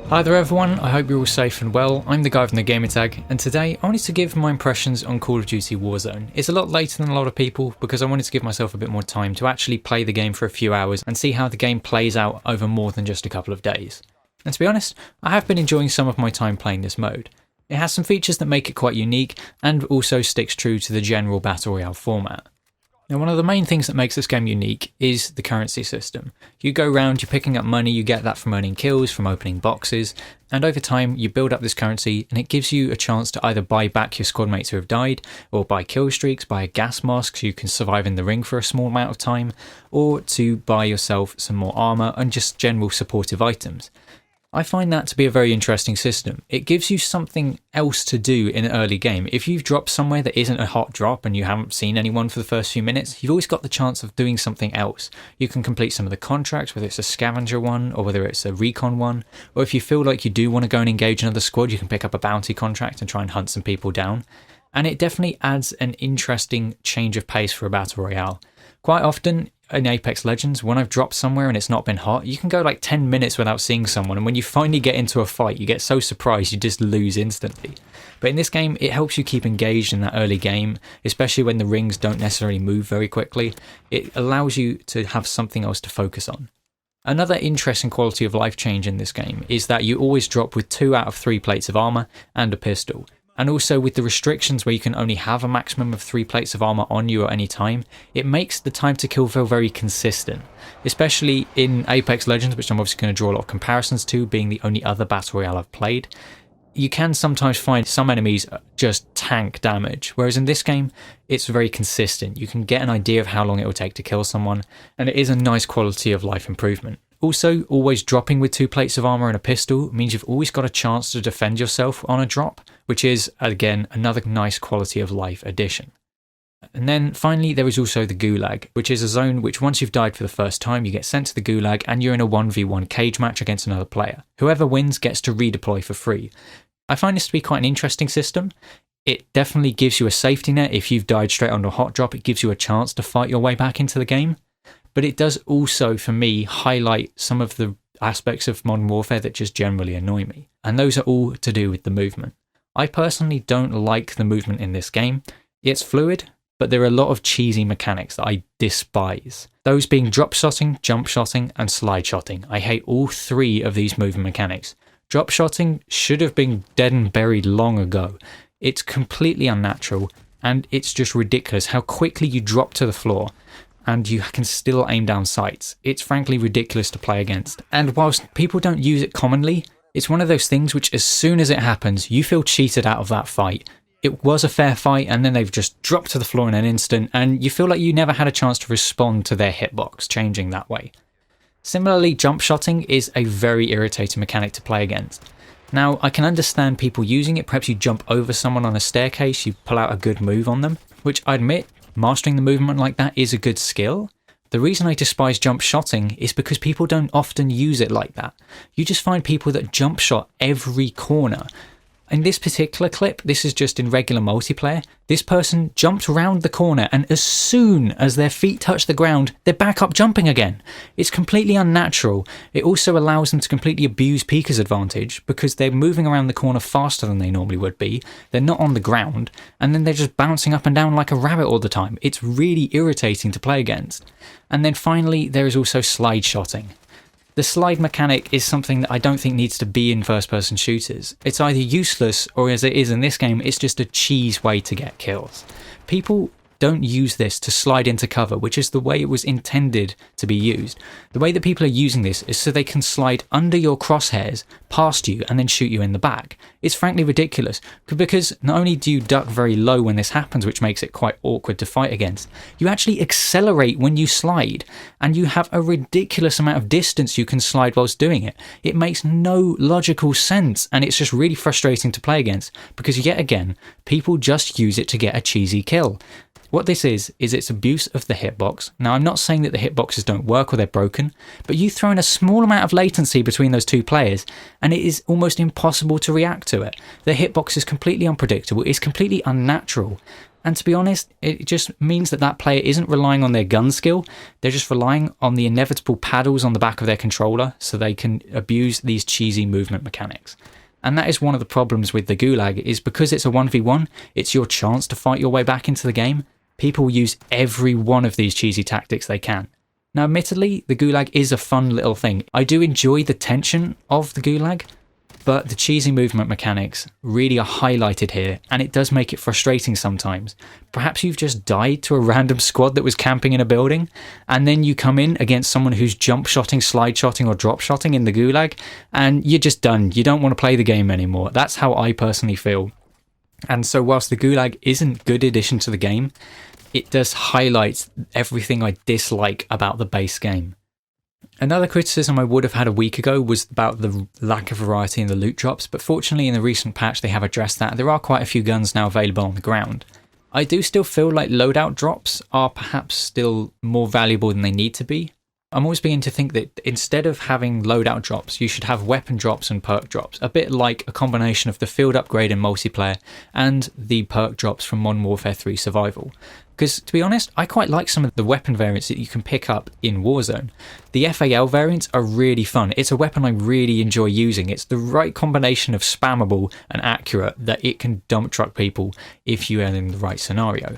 Hi there everyone, I hope you're all safe and well. I'm the guy from the Gamertag, and today I wanted to give my impressions on Call of Duty Warzone. It's a lot later than a lot of people because I wanted to give myself a bit more time to actually play the game for a few hours and see how the game plays out over more than just a couple of days. And to be honest, I have been enjoying some of my time playing this mode. It has some features that make it quite unique and also sticks true to the general Battle Royale format. Now, one of the main things that makes this game unique is the currency system. You go around, you're picking up money, you get that from earning kills, from opening boxes, and over time you build up this currency and it gives you a chance to either buy back your squad mates who have died, or buy kill streaks, buy a gas mask so you can survive in the ring for a small amount of time, or to buy yourself some more armour and just general supportive items. I find that to be a very interesting system. It gives you something else to do in an early game. If you've dropped somewhere that isn't a hot drop and you haven't seen anyone for the first few minutes, you've always got the chance of doing something else. You can complete some of the contracts, whether it's a scavenger one or whether it's a recon one, or if you feel like you do want to go and engage another squad, you can pick up a bounty contract and try and hunt some people down. And it definitely adds an interesting change of pace for a Battle Royale. Quite often in Apex Legends, when I've dropped somewhere and it's not been hot, you can go like 10 minutes without seeing someone, and when you finally get into a fight, you get so surprised you just lose instantly. But in this game, it helps you keep engaged in that early game, especially when the rings don't necessarily move very quickly. It allows you to have something else to focus on. Another interesting quality of life change in this game is that you always drop with 2 out of 3 plates of armour and a pistol. And also with the restrictions where you can only have a maximum of 3 plates of armour on you at any time, it makes the time to kill feel very consistent. Especially in Apex Legends, which I'm obviously going to draw a lot of comparisons to, being the only other Battle Royale I've played. You can sometimes find some enemies just tank damage, whereas in this game, it's very consistent. You can get an idea of how long it will take to kill someone, and it is a nice quality of life improvement. Also, always dropping with 2 plates of armour and a pistol means you've always got a chance to defend yourself on a drop, which is, again, another nice quality of life addition. And then finally, there is also the Gulag, which is a zone which once you've died for the first time, you get sent to the Gulag and you're in a 1v1 cage match against another player. Whoever wins gets to redeploy for free. I find this to be quite an interesting system. It definitely gives you a safety net. If you've died straight onto a hot drop, it gives you a chance to fight your way back into the game. But it does also, for me, highlight some of the aspects of Modern Warfare that just generally annoy me. And those are all to do with the movement. I personally don't like the movement in this game. It's fluid, but there are a lot of cheesy mechanics that I despise. Those being drop shotting, jump shotting, and slide shotting. I hate all 3 of these movement mechanics. Drop shotting should have been dead and buried long ago. It's completely unnatural, and it's just ridiculous how quickly you drop to the floor and you can still aim down sights. It's frankly ridiculous to play against. And whilst people don't use it commonly, it's one of those things which as soon as it happens, you feel cheated out of that fight. It was a fair fight and then they've just dropped to the floor in an instant and you feel like you never had a chance to respond to their hitbox changing that way. Similarly, jump shotting is a very irritating mechanic to play against. Now, I can understand people using it. Perhaps you jump over someone on a staircase, you pull out a good move on them, which I admit, mastering the movement like that is a good skill. The reason I despise jump shotting is because people don't often use it like that. You just find people that jump shot every corner. In this particular clip, this is just in regular multiplayer, this person jumped around the corner and as soon as their feet touch the ground, they're back up jumping again. It's completely unnatural. It also allows them to completely abuse Pika's advantage because they're moving around the corner faster than they normally would be, they're not on the ground, and then they're just bouncing up and down like a rabbit all the time. It's really irritating to play against. And then finally, there is also slide shotting. The slide mechanic is something that I don't think needs to be in first-person shooters. It's either useless, or as it is in this game, it's just a cheese way to get kills. People don't use this to slide into cover, which is the way it was intended to be used. The way that people are using this is so they can slide under your crosshairs, past you, and then shoot you in the back. It's frankly ridiculous, because not only do you duck very low when this happens, which makes it quite awkward to fight against, you actually accelerate when you slide, and you have a ridiculous amount of distance you can slide whilst doing it. It makes no logical sense, and it's just really frustrating to play against, because yet again, people just use it to get a cheesy kill. What this is it's abuse of the hitbox. Now, I'm not saying that the hitboxes don't work or they're broken, but you throw in a small amount of latency between those 2 players, and it is almost impossible to react to it. The hitbox is completely unpredictable, it's completely unnatural, And to be honest, it just means that that player isn't relying on their gun skill, they're just relying on the inevitable paddles on the back of their controller so they can abuse these cheesy movement mechanics. And that is one of the problems with the Gulag, is because it's a 1v1, it's your chance to fight your way back into the game. People use every one of these cheesy tactics they can. Now, admittedly, the Gulag is a fun little thing. I do enjoy the tension of the Gulag, but the cheesy movement mechanics really are highlighted here, and it does make it frustrating sometimes. Perhaps you've just died to a random squad that was camping in a building, and then you come in against someone who's jump shotting, slide shotting, or drop shotting in the Gulag, and you're just done. You don't want to play the game anymore. That's how I personally feel. And so whilst the Gulag isn't a good addition to the game, it does highlight everything I dislike about the base game. Another criticism I would have had a week ago was about the lack of variety in the loot drops, but fortunately in the recent patch they have addressed that. There are quite a few guns now available on the ground. I do still feel like loadout drops are perhaps still more valuable than they need to be. I'm always beginning to think that instead of having loadout drops, you should have weapon drops and perk drops, a bit like a combination of the field upgrade in multiplayer and the perk drops from Modern Warfare 3 Survival. Because, to be honest, I quite like some of the weapon variants that you can pick up in Warzone. The FAL variants are really fun. It's a weapon I really enjoy using. It's the right combination of spammable and accurate that it can dump truck people if you are in the right scenario.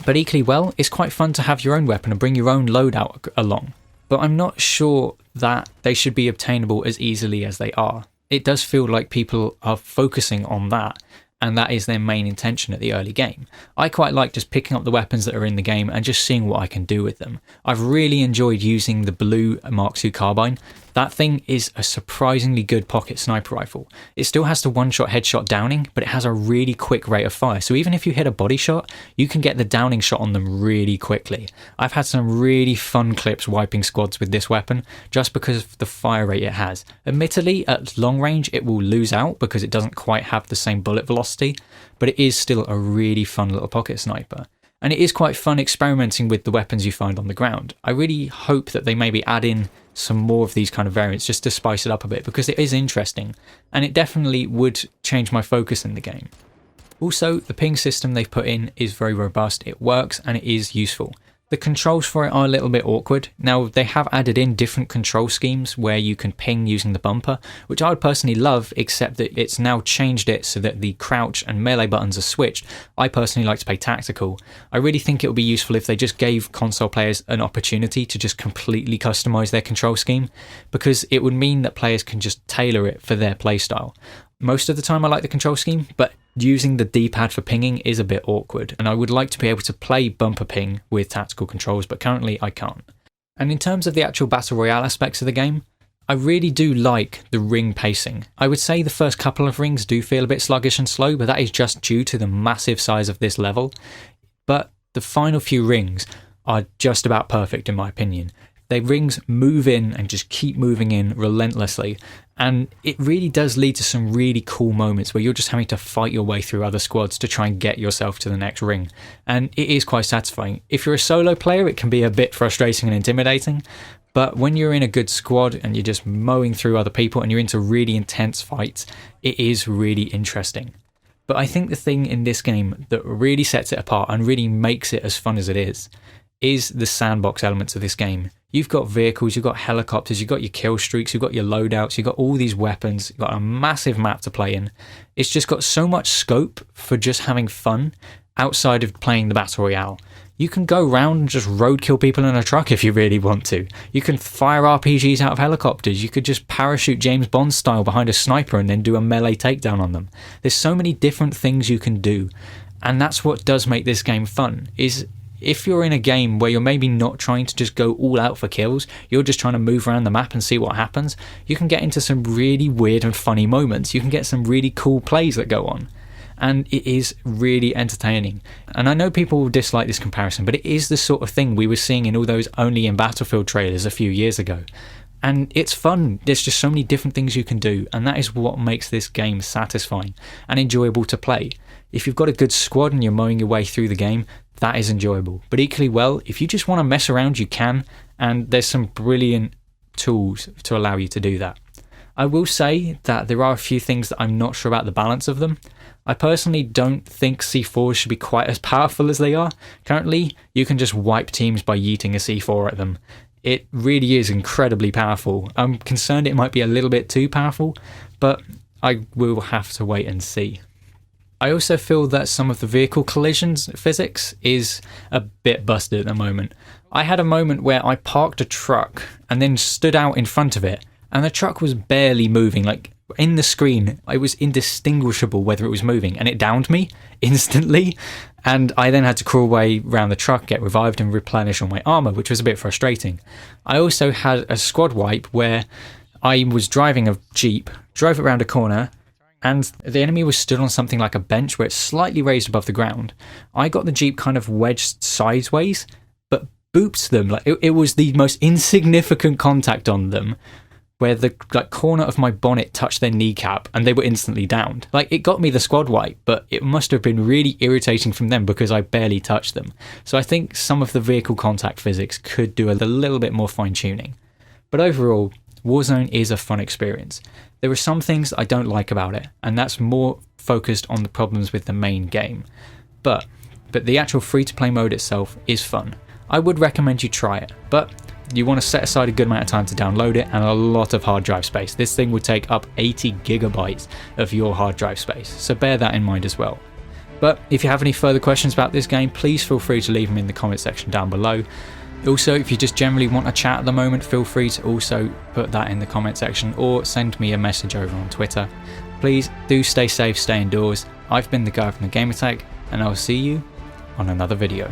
But equally well, it's quite fun to have your own weapon and bring your own loadout along. But I'm not sure that they should be obtainable as easily as they are. It does feel like people are focusing on that, and that is their main intention at the early game. I quite like just picking up the weapons that are in the game and just seeing what I can do with them. I've really enjoyed using the blue Mark II carbine. That thing is a surprisingly good pocket sniper rifle. It still has the one-shot headshot downing, but it has a really quick rate of fire. So even if you hit a body shot, you can get the downing shot on them really quickly. I've had some really fun clips wiping squads with this weapon, just because of the fire rate it has. Admittedly, at long range, it will lose out because it doesn't quite have the same bullet velocity, but it is still a really fun little pocket sniper. And it is quite fun experimenting with the weapons you find on the ground. I really hope that they maybe add in some more of these kind of variants just to spice it up a bit, because it is interesting and it definitely would change my focus in the game. Also, the ping system they've put in is very robust, it works and it is useful. The controls for it are a little bit awkward. Now, they have added in different control schemes where you can ping using the bumper, which I would personally love, except that it's now changed it so that the crouch and melee buttons are switched. I personally like to play tactical. I really think it would be useful if they just gave console players an opportunity to just completely customize their control scheme, because it would mean that players can just tailor it for their playstyle. Most of the time I like the control scheme, but using the D-pad for pinging is a bit awkward, and I would like to be able to play bumper ping with tactical controls, but currently I can't. And in terms of the actual Battle Royale aspects of the game, I really do like the ring pacing. I would say the first couple of rings do feel a bit sluggish and slow, but that is just due to the massive size of this level. But the final few rings are just about perfect in my opinion. The rings move in and just keep moving in relentlessly, and it really does lead to some really cool moments where you're just having to fight your way through other squads to try and get yourself to the next ring, and it is quite satisfying. If you're a solo player, it can be a bit frustrating and intimidating, but when you're in a good squad and you're just mowing through other people and you're into really intense fights, it is really interesting. But I think the thing in this game that really sets it apart and really makes it as fun as it is the sandbox elements of this game. You've got vehicles, you've got helicopters, you've got your kill streaks, you've got your loadouts, you've got all these weapons, you've got a massive map to play in. It's just got so much scope for just having fun outside of playing the Battle Royale. You can go around and just roadkill people in a truck if you really want to. You can fire RPGs out of helicopters. You could just parachute James Bond style behind a sniper and then do a melee takedown on them. There's so many different things you can do, and that's what does make this game fun, is if you're in a game where you're maybe not trying to just go all out for kills, you're just trying to move around the map and see what happens, you can get into some really weird and funny moments. You can get some really cool plays that go on, and it is really entertaining. And I know people will dislike this comparison, but it is the sort of thing we were seeing in all those Only in Battlefield trailers a few years ago. And it's fun. There's just so many different things you can do, and that is what makes this game satisfying and enjoyable to play. If you've got a good squad and you're mowing your way through the game, that is enjoyable. But equally well, if you just want to mess around, you can, and there's some brilliant tools to allow you to do that. I will say that there are a few things that I'm not sure about the balance of them. I personally don't think C4s should be quite as powerful as they are. Currently, you can just wipe teams by yeeting a C4 at them. It really is incredibly powerful. I'm concerned it might be a little bit too powerful, but I will have to wait and see. I also feel that some of the vehicle collisions physics is a bit busted at the moment. I had a moment where I parked a truck and then stood out in front of it, and the truck was barely moving. Like, in the screen, it was indistinguishable whether it was moving, and it downed me instantly. And I then had to crawl away around the truck, get revived and replenish all my armor, which was a bit frustrating. I also had a squad wipe where I was driving a Jeep, drove it around a corner, and the enemy was stood on something like a bench where it's slightly raised above the ground. I got the Jeep kind of wedged sideways, but booped them. Like, it was the most insignificant contact on them, where the corner of my bonnet touched their kneecap and they were instantly downed. Like, it got me the squad wipe, but it must have been really irritating from them because I barely touched them. So I think some of the vehicle contact physics could do a little bit more fine tuning. But overall, Warzone is a fun experience. There are some things I don't like about it, and that's more focused on the problems with the main game. But the actual free-to-play mode itself is fun. I would recommend you try it, but you want to set aside a good amount of time to download it and a lot of hard drive space. This thing would take up 80 gigabytes of your hard drive space, so bear that in mind as well. But if you have any further questions about this game, please feel free to leave them in the comment section down below. Also, if you just generally want a chat at the moment, feel free to also put that in the comment section or send me a message over on Twitter. Please do stay safe, stay indoors. I've been the guy from the Gamertag, and I'll see you on another video.